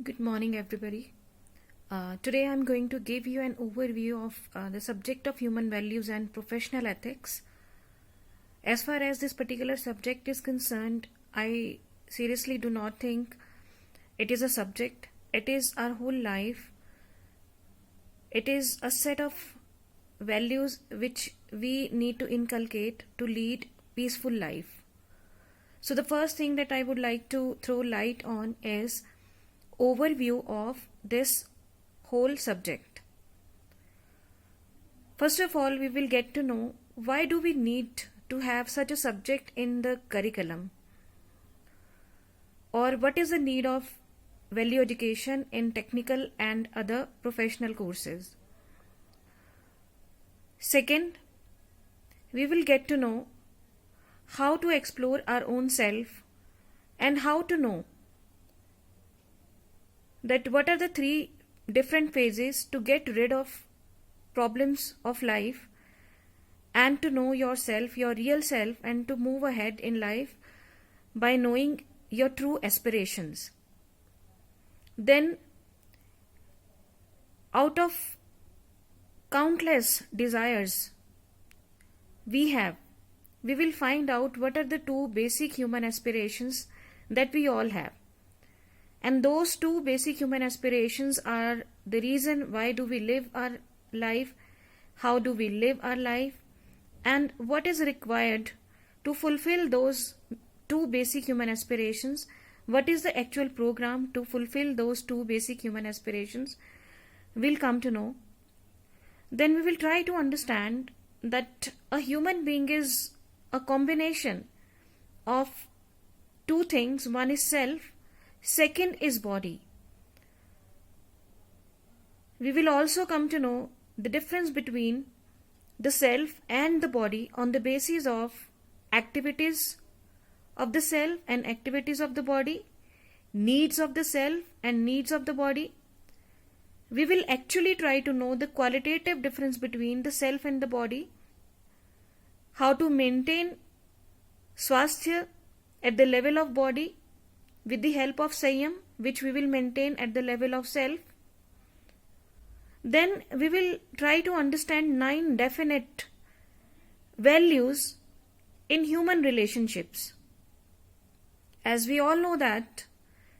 Good morning, everybody. Today I'm going to give you an overview of the subject of human values and professional ethics. As far as this particular subject is concerned, I seriously do not think it is a subject. It is our whole life. It is a set of values which we need to inculcate to lead peaceful life. So the first thing that I would like to throw light on is overview of this whole subject. First of all, we will get to know why do we need to have such a subject in the curriculum, or what is the need of value education in technical and other professional courses. Second, we will get to know how to explore our own self and how to know that what are the three different phases to get rid of problems of life and to know yourself, your real self, and to move ahead in life by knowing your true aspirations. Then, out of countless desires we have, we will find out what are the two basic human aspirations that we all have. And those two basic human aspirations are the reason why do we live our life, how do we live our life, and what is required to fulfill those two basic human aspirations. What is the actual program to fulfill those two basic human aspirations? We'll come to know. Then we will try to understand that a human being is a combination of two things. One is self, second is body. We will also come to know the difference between the self and the body on the basis of activities of the self and activities of the body, needs of the self and needs of the body. We will actually try to know the qualitative difference between the self and the body, how to maintain swasthya at the level of body with the help of Sanyam, which we will maintain at the level of self. Then we will try to understand 9 definite values in human relationships. As we all know that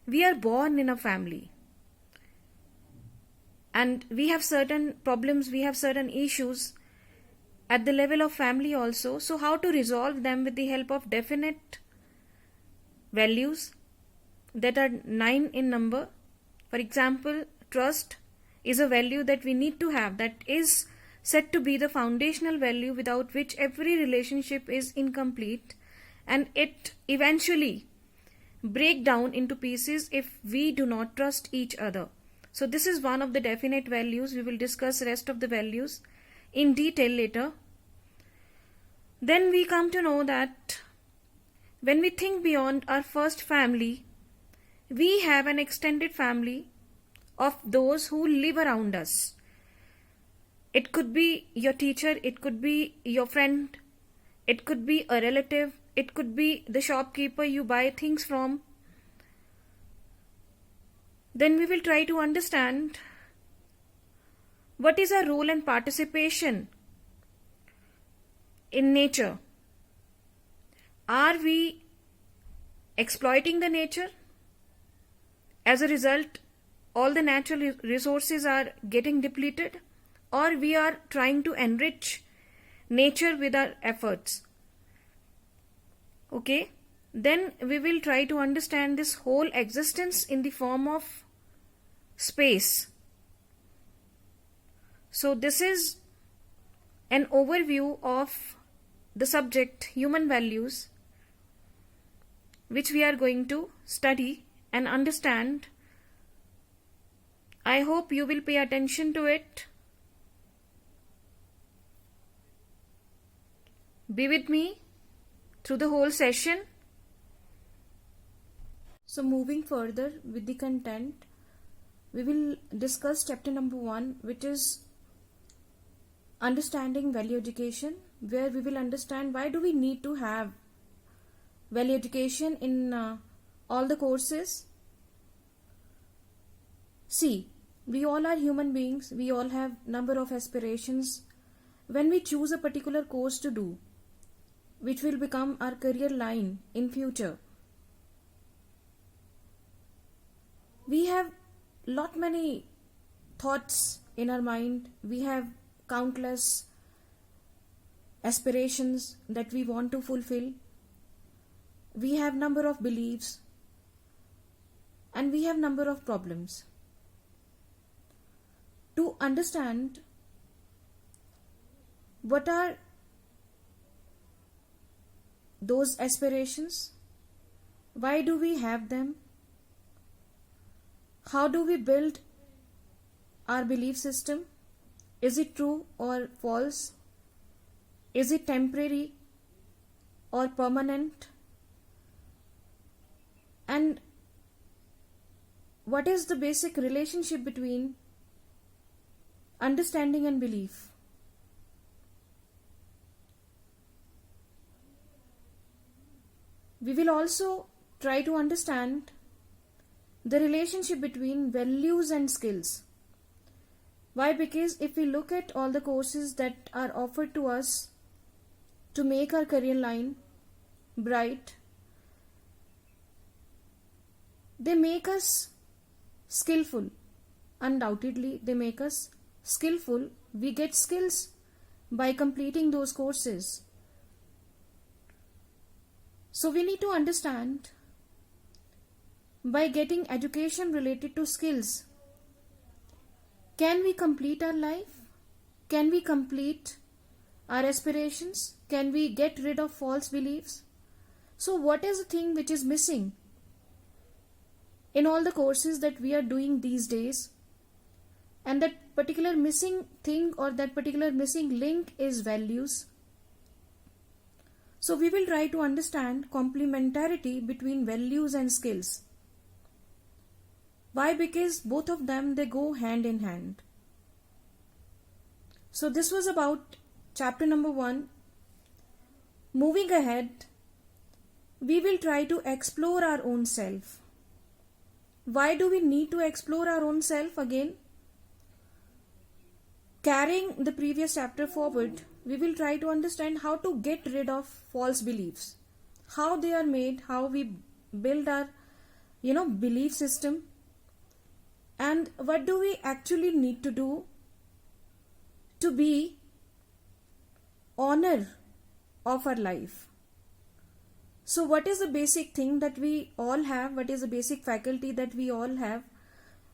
we are born in a family and we have certain problems, we have certain issues at the level of family also. So how to resolve them with the help of definite values that are 9 in number. For example, trust is a value that we need to have, that is said to be the foundational value without which every relationship is incomplete, and it eventually break down into pieces if we do not trust each other. So this is one of the definite values. We will discuss rest of the values in detail later. Then we come to know that when we think beyond our first family, we have an extended family of those who live around us. It could be your teacher, it could be your friend, it could be a relative, it could be the shopkeeper you buy things from. Then we will try to understand what is our role and participation in nature. Are we exploiting the nature? As a result, all the natural resources are getting depleted, or we are trying to enrich nature with our efforts. Okay, then we will try to understand this whole existence in the form of space. So this is an overview of the subject human values, which we are going to study and understand. I hope you will pay attention to it. Be with me through the whole session. So moving further with the content, we will discuss chapter number 1, which is understanding value education, where we will understand why do we need to have value education in all the courses. See, we all are human beings, we all have number of aspirations. When we choose a particular course to do, which will become our career line in future, we have lot many thoughts in our mind, we have countless aspirations that we want to fulfill, we have number of beliefs, and we have number of problems. To understand what are those aspirations, why do we have them, how do we build our belief system, is it true or false, is it temporary or permanent, and what is the basic relationship between understanding and belief. We will also try to understand the relationship between values and skills. Why? Because if we look at all the courses that are offered to us to make our career line bright, they make us skillful. Undoubtedly, they make us skillful. We get skills by completing those courses. So we need to understand, by getting education related to skills, can we complete our life? Can we complete our aspirations? Can we get rid of false beliefs? So what is the thing which is missing in all the courses that we are doing these days? And that particular missing thing or that particular missing link is values. So we will try to understand complementarity between values and skills. Why? Because both of them, they go hand in hand. So this was about chapter number 1. Moving ahead, we will try to explore our own self. Why do we need to explore our own self again? Carrying the previous chapter forward, we will try to understand how to get rid of false beliefs, how they are made, how we build our belief system, and what do we actually need to do to be honor of our life. So what is the basic thing that we all have, what is the basic faculty that we all have,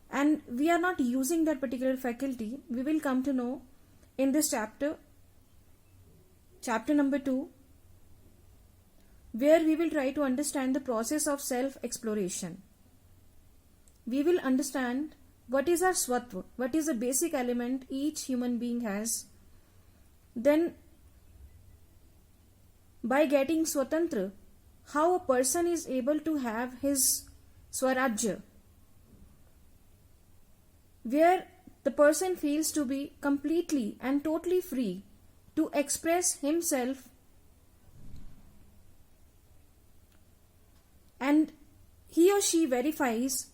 and we are not using that particular faculty, we will come to know in this chapter number 2, where we will try to understand the process of self-exploration. We will understand what is our swatva, what is the basic element each human being has. Then, by getting swatantra, how a person is able to have his swarajya, where the person feels to be completely and totally free to express himself, and he or she verifies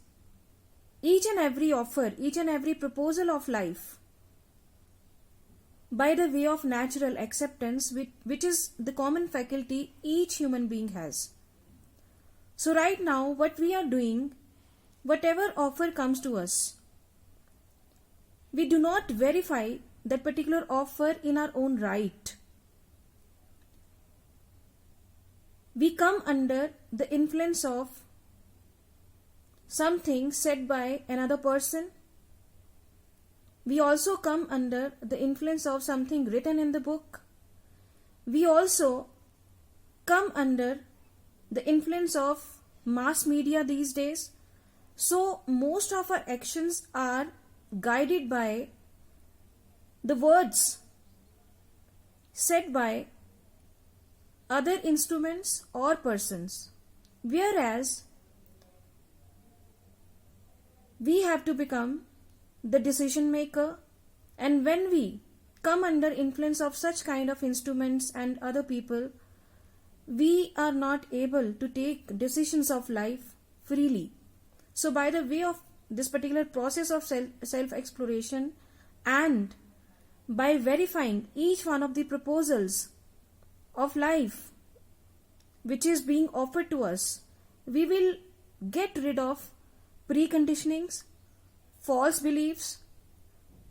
each and every offer, each and every proposal of life by the way of natural acceptance, which is the common faculty each human being has. So right now, what we are doing, whatever offer comes to us, we do not verify that particular offer in our own right. We come under the influence of something said by another person. We also come under the influence of something written in the book. We also come under the influence of mass media these days. So most of our actions are guided by the words said by other instruments or persons, whereas we have to become the decision maker. And when we come under influence of such kind of instruments and other people, we are not able to take decisions of life freely. So by the way of this particular process of self exploration, and by verifying each one of the proposals of life which is being offered to us, we will get rid of preconditionings, false beliefs,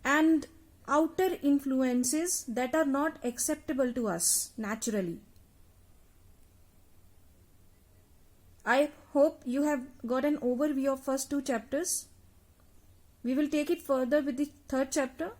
and outer influences that are not acceptable to us naturally. I hope you have got an overview of first two chapters. We will take it further with the third chapter.